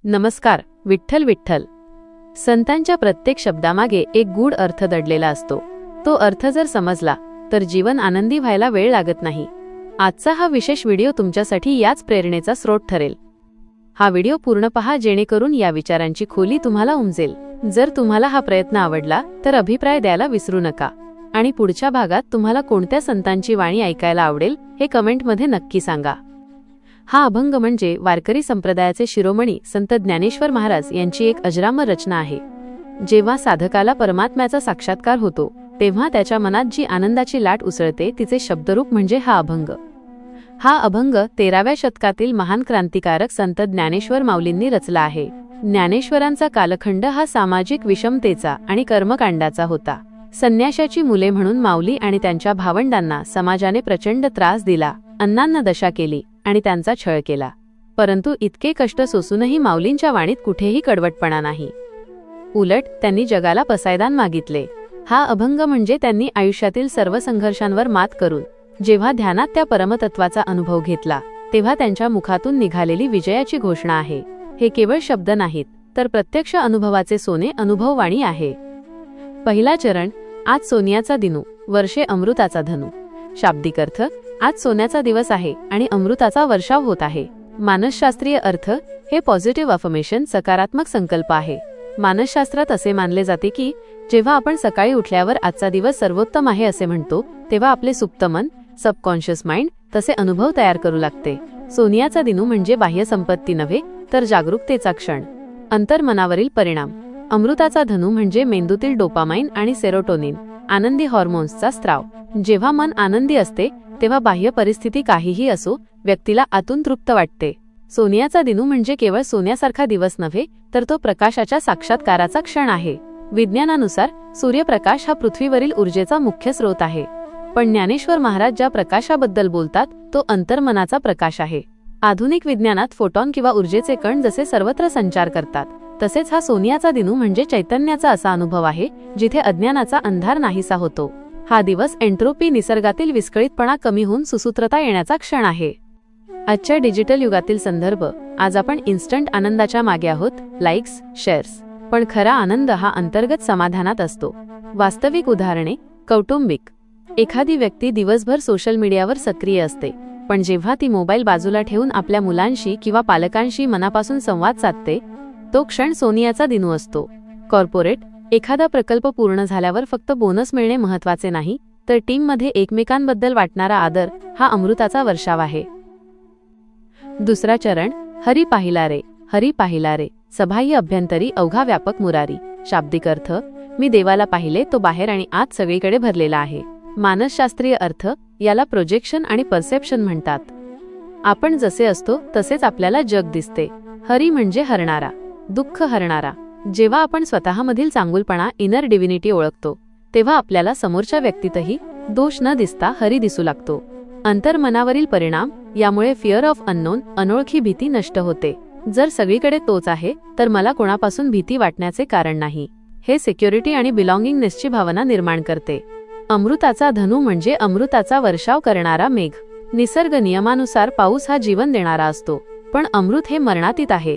नमस्कार. विठ्ठल विठ्ठल. संतांच्या प्रत्येक शब्दामागे एक गूढ अर्थ दडलेला असतो. तो अर्थ जर समजला तर जीवन आनंदी व्हायला वेळ लागत नाही. आजचा हा विशेष व्हिडिओ तुमच्यासाठी याच प्रेरणेचा स्रोत ठरेल. हा व्हिडिओ पूर्ण पहा जेणेकरून या विचारांची खोली तुम्हाला उमजेल. जर तुम्हाला हा प्रयत्न आवडला तर अभिप्राय द्यायला विसरू नका आणि पुढच्या भागात तुम्हाला कोणत्या संतांची वाणी ऐकायला आवडेल हे कमेंटमध्ये नक्की सांगा. हा अभंग म्हणजे वारकरी संप्रदायाचे शिरोमणी संत ज्ञानेश्वर महाराज यांची एक अजरामर रचना आहे. जेव्हा साधकाला परमात्म्याचा साक्षात्कार होतो तेव्हा त्याच्या मनात जी आनंदाची लाट उसळते तिचे शब्दरूप म्हणजे हा अभंग. हा अभंग 13व्या शतकातील महान क्रांतिकारक संत ज्ञानेश्वर माऊलींनी रचला आहे. ज्ञानेश्वरांचा कालखंड हा सामाजिक विषमतेचा आणि कर्मकांडाचा होता. संन्याशाची मुले म्हणून माऊली आणि त्यांच्या भावंडांना समाजाने प्रचंड त्रास दिला, अन्नान्न दशा केली आणि त्यांचा छळ केला. परंतु इतके कष्ट सोसूनही माऊलींच्या वाणीत कुठेही कडवटपणा नाही. उलट त्यांनी जगाला पसायदान मागितले. हा अभंग म्हणजे त्यांनी आयुष्यातील सर्व संघर्षांवर मात करून जेव्हा ध्यानात त्या परमतत्वाचा अनुभव घेतला तेव्हा त्यांच्या मुखातून निघालेली विजयाची घोषणा आहे. हे केवळ शब्द नाहीत तर प्रत्यक्ष अनुभवाचे सोने अनुभववाणी आहे. पहिला चरण. आज सोन्याचा दिनू, वर्षे अमृताचा धनू. शाब्दिक अर्थ. आज सोन्याचा दिवस आहे आणि अमृताचा वर्षाव होत आहे. मानसशास्त्रीय अर्थ. हे पॉझिटिव्ह अफर्मेशन, सकारात्मक संकल्प आहे. मानसशास्त्रात असे मानले जाते की जेव्हा आपण सकाळी उठल्यावर आजचा दिवस सर्वोत्तम आहे असे म्हणतो तेव्हा आपले सुप्त मन, सबकॉन्शियस माइंड तसे अनुभव तयार करू लागते. सोन्याचा दिनू म्हणजे बाह्य संपत्ती नव्हे तर जागरूकतेचा क्षण, अंतर्मनावरील परिणाम. अमृताचा धनू म्हणजे मेंदूतील डोपामाइन आणि सेरोटोनिन, आनंदी हॉर्मोन्सचा स्त्राव. जेव्हा मन आनंदी असते तेव्हा बाह्य परिस्थिती काहीही असो व्यक्तीला आतून तृप्त वाटते. सोन्याचा दिनू म्हणजे केवळ सोन्यासारखा दिवस नव्हे तर तो प्रकाशाच्या साक्षात्काराचा क्षण आहे. विज्ञानानुसार सूर्यप्रकाश हा पृथ्वीवरील ऊर्जेचा मुख्य स्रोत आहे. पण ज्ञानेश्वर महाराज ज्या प्रकाशाबद्दल बोलतात तो अंतर्मनाचा प्रकाश आहे. आधुनिक विज्ञानात फोटॉन किंवा ऊर्जेचे कण जसे सर्वत्र संचार करतात तसेच हा सोन्याचा दिनू म्हणजे चैतन्याचा असा अनुभव आहे जिथे अज्ञानाचा अंधार नाहीसा होतो. हा दिवस एन्ट्रोपी, निसर्गातील विस्कळीतपणा कमी होऊन सुसूत्रता येण्याचा क्षण आहे. आजच्या डिजिटल युगातील संदर्भ. आज आपण इन्स्टंट आनंदाच्या मागे आहोत, लाईक्स, शेअर्स. पण खरा आनंद हा अंतर्गत समाधानात असतो. वास्तविक उदाहरणे. कौटुंबिक. एखादी व्यक्ती दिवसभर सोशल मीडियावर सक्रिय असते पण जेव्हा ती मोबाईल बाजूला ठेवून आपल्या मुलांशी किंवा पालकांशी मनापासून संवाद साधते तो क्षण सोन्याचा दिनू असतो. कॉर्पोरेट. एखादा प्रकल्प पूर्ण झाल्यावर फक्त बोनस मिळणे महत्त्वाचे नाही तर टीममध्ये एकमेकांबद्दल वाटणारा आदर हा अमृताचा वर्षाव आहे. दुसरा चरण. हरी पाहिला रे, हरी पाहिला रे. सबाह्य अभ्यंतरी अवघा व्यापक मुरारी. शाब्दिक अर्थ. मी देवाला पाहिले, तो बाहेर आणि आत सगळीकडे भरलेला आहे. मानसशास्त्रीय अर्थ. याला प्रोजेक्शन आणि परसेप्शन म्हणतात. आपण जसे असतो तसेच आपल्याला जग दिसते. हरी म्हणजे हरणारा, दुःख हरणारा. जेव्हा आपण स्वतःमधील चांगुलपणा, इनर डिव्हिनिटी ओळखतो तेव्हा आपल्याला समोरच्या व्यक्तीतही दोष न दिसता हरी दिसू लागतो. अंतर्मनावरील परिणाम. यामुळे फिअर ऑफ अननोन, अनोळखी भीती नष्ट होते. जर सगळीकडे तोच आहे तर मला कोणापासून भीती वाटण्याचे कारण नाही. हे सिक्युरिटी आणि बिलॉंगिंगनेसची भावना निर्माण करते. अमृताचा धनू म्हणजे अमृताचा वर्षाव करणारा मेघ. निसर्ग नियमानुसार पाऊस हा जीवन देणारा असतो पण अमृत हे मरणातीत आहे.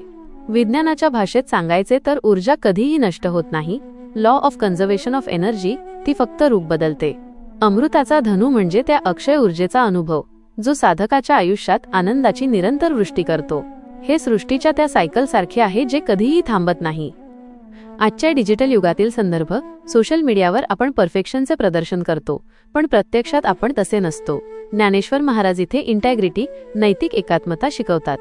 विज्ञानाच्या भाषेत सांगायचे तर ऊर्जा कधीही नष्ट होत नाही. Law of conservation of energy. ती फक्त रूप बदलते. अमृताचा धनू म्हणजे त्या अक्षय ऊर्जेचा अनुभव जो साधकाच्या आयुष्यात आनंदाची निरंतर वृष्टी करतो. हे सृष्टीच्या त्या सायकल सारखे आहे जे कधीही थांबत नाही. आजच्या डिजिटल युगातील संदर्भ. सोशल मीडियावर आपण परफेक्शनचे प्रदर्शन करतो पण प्रत्यक्षात आपण तसे नसतो. ज्ञानेश्वर महाराज इथे इंटॅग्रिटी, नैतिक एकात्मता शिकवतात.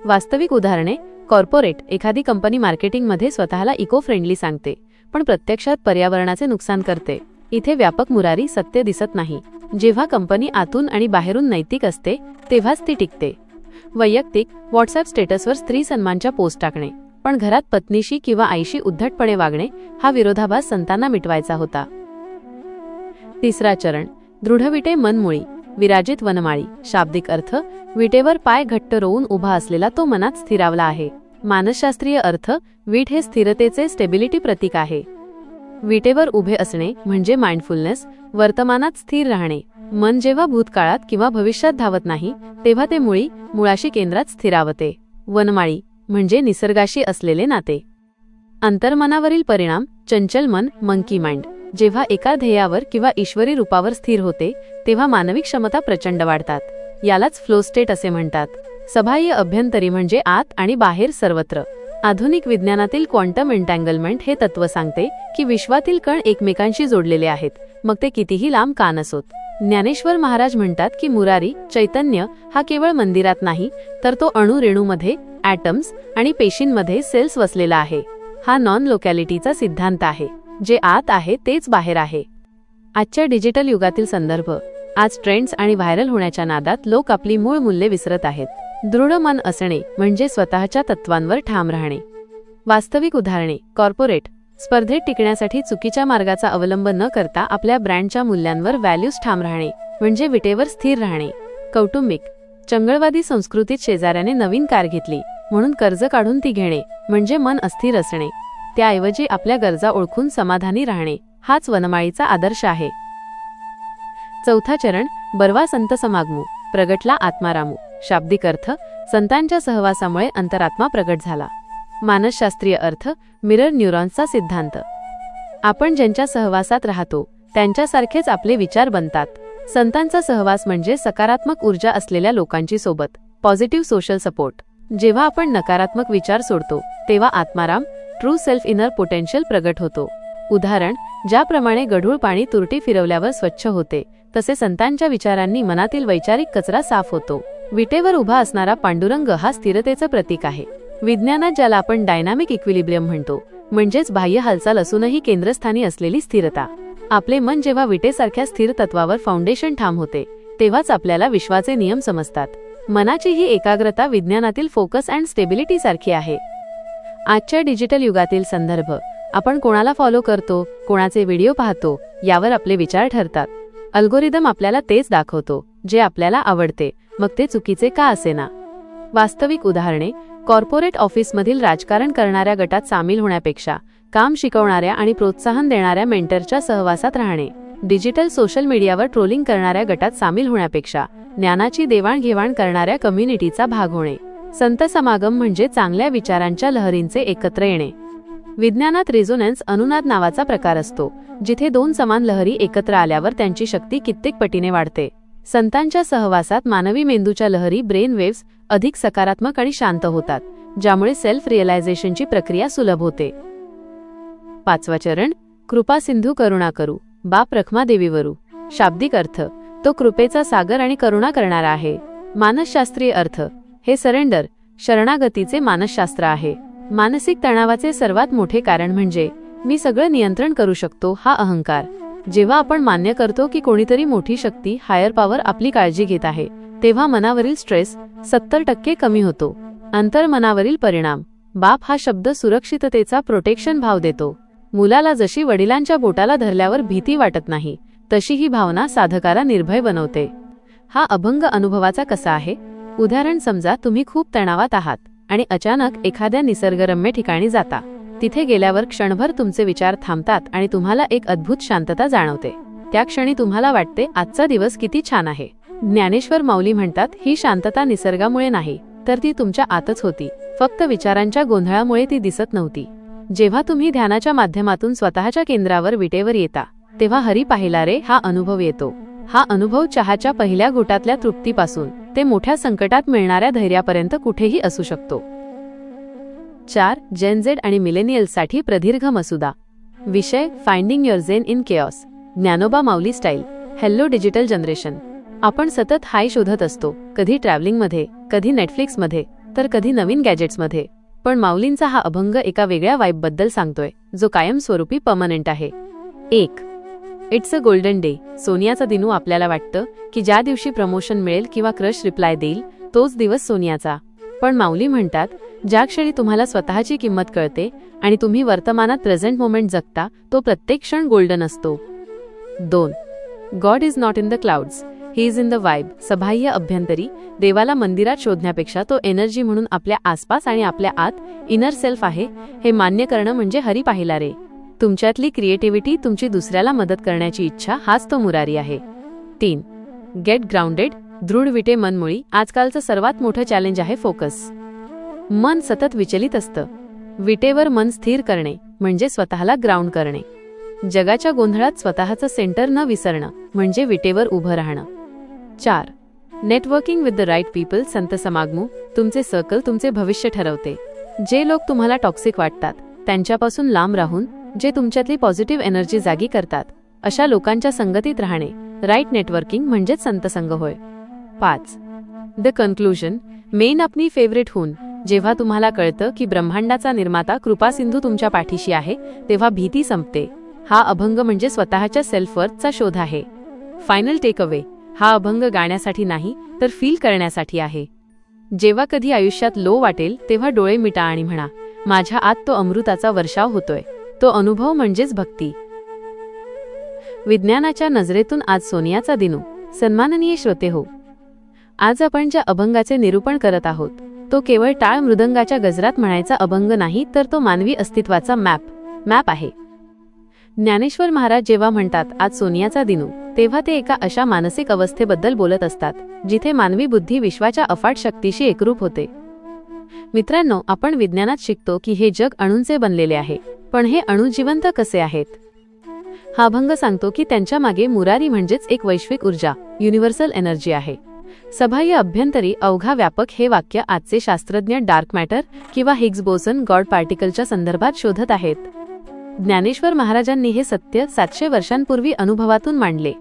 वास्तविक उदाहरणे. कॉर्पोरेट. एखादी कंपनी मार्केटिंगमध्ये स्वतःला इको फ्रेंडली सांगते पण प्रत्यक्षात पर्यावरणाचे नुकसान करते. इथे व्यापक मुरारी, सत्य दिसत नाही. जेव्हा कंपनी आतून आणि बाहेरून नैतिक असते तेव्हाच ती टिकते. वैयक्तिक. व्हॉट्सअप स्टेटसवर स्त्री सन्मानच्या पोस्ट टाकणे पण घरात पत्नीशी किंवा आईशी उद्धटपणे वागणे हा विरोधाभास संतांना मिटवायचा होता. तिसरा चरण. दृढ विटे मन मुळी, विराजित वनमाळी. शाब्दिक अर्थ. विटेवर पाय घट्ट रोवून उभा असलेला तो मनात स्थिरावला आहे. मानसशास्त्रीय अर्थ. वीट हे स्थिरतेचे, स्टेबिलिटी प्रतीक आहे. विटेवर उभे असणे म्हणजे माइंडफुलनेस, वर्तमानात स्थिर राहणे. मन जेव्हा भूतकाळात किंवा भविष्यात धावत नाही तेव्हा ते मुळाशी केंद्रात स्थिरावते. वनमाळी. म्हणजे निसर्गाशी असलेले नाते. अंतर्मनावरील परिणाम. चंचल मन, मंकी माइंड. जेव्हा एका ध्येयावर किंवा ईश्वरी रूपावर स्थिर होते तेव्हा मानवी क्षमता प्रचंड वाढतात. यालाच फ्लो स्टेट असे म्हणतात. सबाह्य अभ्यंतरी म्हणजे आत आणि बाहेर सर्वत्र. आधुनिक विज्ञानातील क्वांटम एन्टँगलमेंट हे तत्व सांगते की विश्वातील कण एकमेकांशी जोडलेले आहेत, मग ते कितीही लांब का नसोत. ज्ञानेश्वर महाराज म्हणतात की मुरारी चैतन्य हा केवळ मंदिरात नाही, तर तो अणुरेणूमध्ये, ॲटम्स आणि पेशींमध्ये सेल्स वसलेला आहे. हा नॉन लोकॅलिटीचा सिद्धांत आहे. जे आत आहे तेच बाहेर आहे. आजच्या डिजिटल युगातील संदर्भ. आज ट्रेंड्स आणि व्हायरल होण्याच्या नादात लोक आपली मूळ मूल्ये विसरत आहेत. दृढ मन असणे म्हणजे स्वतःच्या तत्वांवर ठाम राहणे. वास्तविक उदाहरणे. कॉर्पोरेट. स्पर्धेत टिकण्यासाठी चुकीच्या मार्गाचा अवलंब न करता आपल्या ब्रँडच्या मूल्यांवर व्हॅल्यूज ठाम राहणे म्हणजे विटेवर स्थिर राहणे. कौटुंबिक. चंगळवादी संस्कृतीत शेजाऱ्याने नवीन कार घेतली म्हणून कर्ज काढून ती घेणे म्हणजे मन अस्थिर असणे. त्याऐवजी आपल्या गरजा ओळखून समाधानी राहणे हाच वनमाळीचा आदर्श आहे. चौथा चरण. बरवा संत समागमू, प्रगटला आत्मारामू. शाब्दिक अर्थ. संतांच्या सहवासामुळे अंतरात्मा प्रगट झाला. मानसशास्त्रीय अर्थ. मिरर न्यूरॉन्सचा सिद्धांत. आपण ज्यांच्या सहवासात राहतो त्यांच्यासारखेच आपले विचार बनतात. संतांचा सहवास म्हणजे सकारात्मक ऊर्जा असलेल्या लोकांची सोबत. Positive social support. जेव्हा आपण नकारात्मक विचार सोडतो तेव्हा Atmaram, true self inner potential प्रगट होतो. उदाहरण. ज्याप्रमाणे गढूळ पाणी तुरटी फिरवल्यावर स्वच्छ होते तसे संतांच्या विचारांनी मनातील वैचारिक कचरा साफ होतो. विटेवर उभा असणारा पांडुरंग हा स्थिरतेचं प्रतीक आहे. विज्ञानात ज्याला आपण डायनामिक इक्विलिब्रियम म्हणतो, म्हणजेच बाह्य हालचाल असूनही केंद्रस्थानी असलेली स्थिरता. आपले मन जेव्हा विटेसारख्या स्थिर तत्वावर फाउंडेशन ठाम होते तेव्हाच आपल्याला विश्वाचे नियम समजतात. मनाची ही एकाग्रता विज्ञानातील फोकस अँड स्टेबिलिटी सारखी आहे. आजच्या डिजिटल युगातील संदर्भ. आपण कोणाला फॉलो करतो, कोणाचे व्हिडिओ पाहतो यावर आपले विचार ठरतात. अल्गोरिदम आपल्याला तेच दाखवतो जे आपल्याला आवडते, मग ते चुकीचे का असेना. वास्तविक उदाहरणे. कॉर्पोरेट ऑफिसमधील राजकारण करणाऱ्या गटात सामील होण्यापेक्षा काम शिकवणाऱ्या आणि प्रोत्साहन देणाऱ्या मेंटरच्या सहवासात राहणे. डिजिटल सोशल मीडियावर ट्रोलिंग करणाऱ्या गटात सामील होण्यापेक्षा ज्ञानाची देवाणघेवाण करणाऱ्या कम्युनिटीचा भाग होणे. संत समागम म्हणजे चांगल्या विचारांच्या लहरींचे एकत्र येणे. विज्ञानात रेझोनन्स अनुनाद नावाचा प्रकार असतो, जिथे दोन समान लहरी एकत्र आल्यावर त्यांची शक्ती कित्येक पटीने वाढते. संतांच्या सहवासात मानवी मेंदूच्या लहरी ब्रेन वेव्स अधिक सकारात्मक आणि शांत होतात, ज्यामुळे सेल्फ रिअलायझेशनची प्रक्रिया सुलभ होते. पाचवा चरण. कृपा सिंधू करुणा करू, बाप रखमादेवीवरू. शाब्दिक अर्थ. तो कृपेचा सागर आणि करुणा करणारा आहे. मानसशास्त्रीय अर्थ. हे सरेंडर, शरणागतीचे मानसशास्त्र आहे. मानसिक तणावाचे सर्वात मोठे कारण म्हणजे मी सगळं नियंत्रण करू शकतो हा अहंकार. जेव्हा आपण मान्य करतो की कोणीतरी मोठी शक्ती, हायर पॉवर आपली काळजी घेत आहे, तेव्हा मनावरील स्ट्रेस 70% कमी होतो. अंतर्मनावरील परिणाम. बाप हा शब्द सुरक्षिततेचा प्रोटेक्शन भाव देतो. मुलाला जशी वडिलांच्या बोटाला धरल्यावर भीती वाटत नाही, तशी ही भावना साधकाला निर्भय बनवते. हा अभंग अनुभवाचा कसा आहे. उदाहरण. समजा तुम्ही खूप तणावात आहात आणि अचानक एखाद्या निसर्गरम्य ठिकाणी जाता. तिथे गेल्यावर क्षणभर तुमचे विचार थांबतात आणि तुम्हाला एक अद्भुत शांतता जाणवते. त्या क्षणी तुम्हाला वाटते आजचा दिवस किती छान आहे. ज्ञानेश्वर माऊली म्हणतात, ही शांतता निसर्गामुळे नाही, तर ती तुमच्या आतच होती. फक्त विचारांच्या गोंधळामुळे ती दिसत नव्हती. जेव्हा तुम्ही ध्यानाच्या माध्यमातून स्वतःच्या केंद्रावर विटेवर येता तेव्हा हरी पाहिला रे हा अनुभव येतो. हा अनुभव चहाच्या पहिल्या घोटातल्या तृप्तीपासून ते मोठ्या संकटात मिळणाऱ्या धैर्यापर्यंत कुठेही असू शकतो. 4. जेन झेड आणि मिलेनियल्ससाठी प्रदीर्घ मसुदा. विषय. Finding your zen in chaos. Dnyanoba Mauli style. Hello digital generation. आपण सतत हाय शोधत असतो, कधी ट्रॅव्हलिंगमध्ये, कधी नेटफ्लिक्समध्ये, तर कधी नवीन गॅजेट्समध्ये. पण माऊलींचा हा अभंग एका वेगळ्या वाईबबद्दल सांगतोय, जो कायमस्वरूपी परमनंट आहे. 1. It's a golden day. सोनियाचा दिनू. आपल्याला वाटतं की ज्या दिवशी प्रमोशन मिळेल किंवा क्रश रिप्लाय देईल तोच दिवस सोनियाचा. पण माऊली म्हणतात, ज्या क्षणी तुम्हाला स्वतःची किंमत कळते आणि तुम्ही वर्तमानात प्रेझेंट मोमेंट जगता, तो प्रत्येक क्षण गोल्डन असतो. 2. God is not in the clouds, he is in the vibe. सबाह्य अभ्यंतरी. देवाला मंदिरात शोधण्यापेक्षा तो एनर्जी म्हणून आपल्या आसपास आणि आपल्या आत इनर सेल्फ आहे हे मान्य करणं म्हणजे हरी पाहिला रे. तुमच्यातली क्रिएटिव्हिटी, तुमची दुसऱ्याला मदत करण्याची इच्छा, हाच तो मुरारी आहे. 3. Get grounded. दृढ विटे मनमुळी. आजकालचं सर्वात मोठं चॅलेंज आहे फोकस. मन सतत विचलित असतं. विटेवर मन स्थिर करणे म्हणजे स्वतःला ग्राउंड करणे. जगाच्या गोंधळात स्वतःचं सेंटर न विसरणं म्हणजे विटेवर उभं राहणं. 4. Networking with the right people. संत समागमू. तुमचे सर्कल तुमचे भविष्य ठरवते. जे लोक तुम्हाला टॉक्सिक वाटतात त्यांच्यापासून लांब राहून जे तुमच्यातली पॉझिटिव्ह एनर्जी जागी करतात अशा लोकांच्या संगतीत राहणे राईट नेटवर्किंग म्हणजेच संतसंग होय. 5. The conclusion. मेन अपनी फेवरेट होऊन. जेव्हा तुम्हाला कळतं की ब्रह्मांडाचा निर्माता कृपासिंधू तुमच्या पाठीशी आहे तेव्हा भीती संपते. हा अभंग म्हणजे स्वतःच्या सेल्फवर्थचा शोध आहे. Final takeaway. हा अभंग गाण्यासाठी नाही तर फील करण्यासाठी आहे. जेव्हा कधी आयुष्यात लो वाटेल तेव्हा डोळे मिटा आणि म्हणा, माझ्या आत तो अमृताचा वर्षाव होतोय. तो अनुभव म्हणजेच भक्ती. विज्ञानाच्या नजरेतून आज सोनियाचा दिनू. सन्माननीय श्रोते हो, आज आपण ज्या अभंगाचे निरूपण करत आहोत तो केवळ टाळ मृदंगाच्या गजरात म्हणायचा अभंग नाही तर तो मानवी अस्तित्वाचा मॅप आहे. ज्ञानेश्वर महाराज जेव्हा म्हणतात आज सोनियाचा दिनू तेव्हा ते एका अशा मानसिक अवस्थेबद्दल बोलत असतात जिथे मानवी बुद्धी विश्वाच्या अफाट शक्तीशी एकरूप होते. मित्रांनो, आपण विज्ञानात शिकतो की हे जग अणूंचे बनलेले आहे, पण हे अणू जिवंत कसे आहेत? हा अभंग सांगतो की त्यांच्या मागे मुरारी म्हणजेच एक वैश्विक ऊर्जा, युनिव्हर्सल एनर्जी आहे. सबाह्य अभ्यंतरी अवघा व्यापक. हे वाक्य आजचे शास्त्रज्ञ डार्क मॅटर किंवा हिग्स बोसन गॉड पार्टिकलच्या संदर्भात शोधत आहेत. ज्ञानेश्वर महाराजांनी हे सत्य 700 वर्षांपूर्वी अनुभवातून मांडले.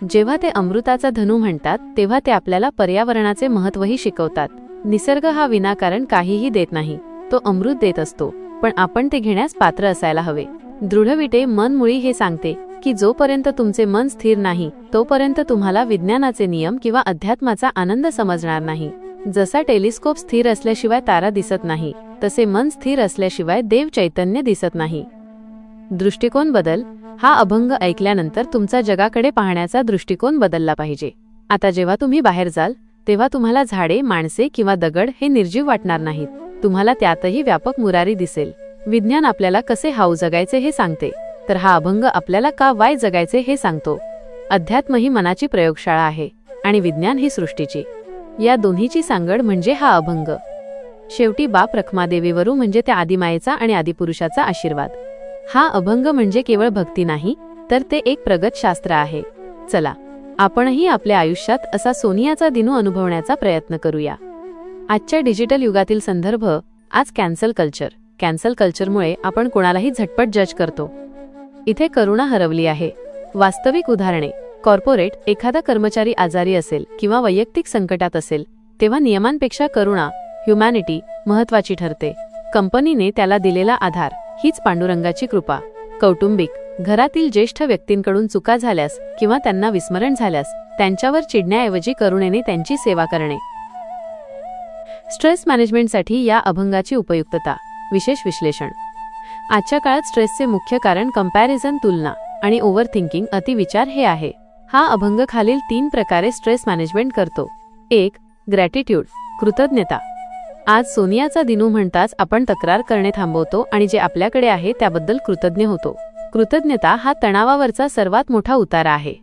जेव्हा ते अमृताचा धनू म्हणतात तेव्हा ते आपल्याला पर्यावरणाचे महत्त्वही शिकवतात. निसर्ग हा विनाकारण काहीही देत नाही, तो अमृत देत असतो, पण आपण ते घेण्यास पात्र असायला हवे. दृढविटे मन मुळी हे सांगते की जोपर्यंत तुमचे मन स्थिर नाही तोपर्यंत तुम्हाला विज्ञानाचे नियम किंवा अध्यात्माचा आनंद समजणार नाही. जसा टेलिस्कोप स्थिर असल्याशिवाय तारा दिसत नाही तसे मन स्थिर असल्याशिवाय देव चैतन्य दिसत नाही. दृष्टिकोन बदल. हा अभंग ऐकल्यानंतर तुमचा जगाकडे पाहण्याचा दृष्टिकोन बदलला पाहिजे. आता जेव्हा तुम्ही बाहेर जाल तेव्हा तुम्हाला झाडे, माणसे किंवा दगड हे निर्जीव वाटणार नाहीत. तुम्हाला त्यातही व्यापक मुरारी दिसेल. विज्ञान आपल्याला कसे हाव जगायचे हे सांगते, तर हा अभंग आपल्याला का वाय जगायचे हे सांगतो. अध्यात्म ही मनाची प्रयोगशाळा आहे आणि विज्ञान ही सृष्टीची. या दोन्हीची सांगड म्हणजे हा अभंग. शेवटी बाप रखमादेवीवरू म्हणजे त्या आदिमायेचा आणि आदिपुरुषाचा आशीर्वाद. हा अभंग म्हणजे केवळ भक्ती नाही तर ते एक प्रगत शास्त्र आहे. चला, आपणही आपल्या आयुष्यात असा सोनियाचा दिनू अनुभवण्याचा प्रयत्न करूया. आजच्या डिजिटल युगातील संदर्भ. आज कॅन्सल कल्चरमुळे आपण कोणालाही झटपट जज करतो. इथे करुणा हरवली आहे. वास्तविक उदाहरणे. कॉर्पोरेट. एखादा कर्मचारी आजारी असेल किंवा वैयक्तिक संकटात असेल तेव्हा नियमांपेक्षा करुणा, ह्युमॅनिटी महत्त्वाची ठरते. कंपनीने त्याला दिलेला आधार हीच पांडुरंगाची कृपा. कौटुंबिक. घरातील ज्येष्ठ व्यक्तींकडून चुका झाल्यास किंवा त्यांना विस्मरण झाल्यास त्यांच्यावर चिडण्याऐवजी करुणेने त्यांची सेवा करणे. स्ट्रेस मॅनेजमेंटसाठी या अभंगाची उपयुक्तता. विशेष विश्लेषण. आजच्या काळात स्ट्रेसचे मुख्य कारण कंपॅरिझन, तुलना आणि ओव्हरथिंकिंग, अतिविचार हे आहे. हा अभंग खालील 3 प्रकारे स्ट्रेस मॅनेजमेंट करतो. 1. ग्रॅटिट्यूड. कृतज्ञता. आज सोनियाचा दिनू म्हणताच आपण तक्रार करणे थांबवतो आणि जे आपल्याकडे आहे त्याबद्दल कृतज्ञ होतो. कृतज्ञता हा तणावावरचा सर्वात मोठा उतारा आहे.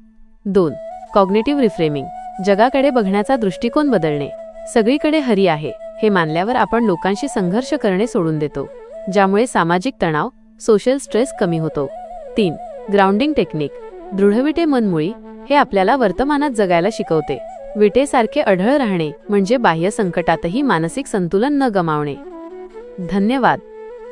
2. Cognitive reframing. जगाकडे बघण्याचा दृष्टिकोन बदलणे. सगळीकडे हरी आहे हे मानल्यावर आपण लोकांशी संघर्ष करणे सोडून देतो, ज्यामुळे सामाजिक तणाव, सोशल स्ट्रेस कमी होतो. 3. Grounding technique. दृढविटे मनमुळी हे आपल्याला वर्तमानात जगायला शिकवते. विटेसारखे अढळ राहणे म्हणजे बाह्य संकटातही मानसिक संतुलन न गमावणे. धन्यवाद.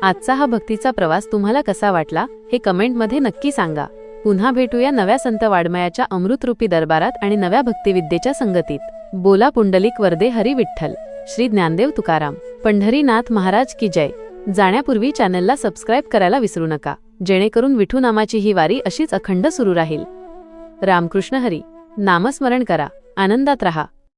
आजचा हा भक्तीचा प्रवास तुम्हाला कसा वाटला हे कमेंटमध्ये नक्की सांगा. पुन्हा भेटूया नव्या संत वाड्मयाच्या अमृतरूपी दरबारात आणि नव्या भक्तिविद्येच्या संगतीत. बोला पुंडलिक वरदे हरी विठ्ठल. श्री ज्ञानदेव तुकाराम पंढरीनाथ महाराज की जय. जाण्यापूर्वी चॅनलला सबस्क्राईब करायला विसरू नका, जेणेकरून विठू नामाची ही वारी अशीच अखंड सुरू राहील. रामकृष्ण हरी. नामस्मरण करा, आनंदात रहा.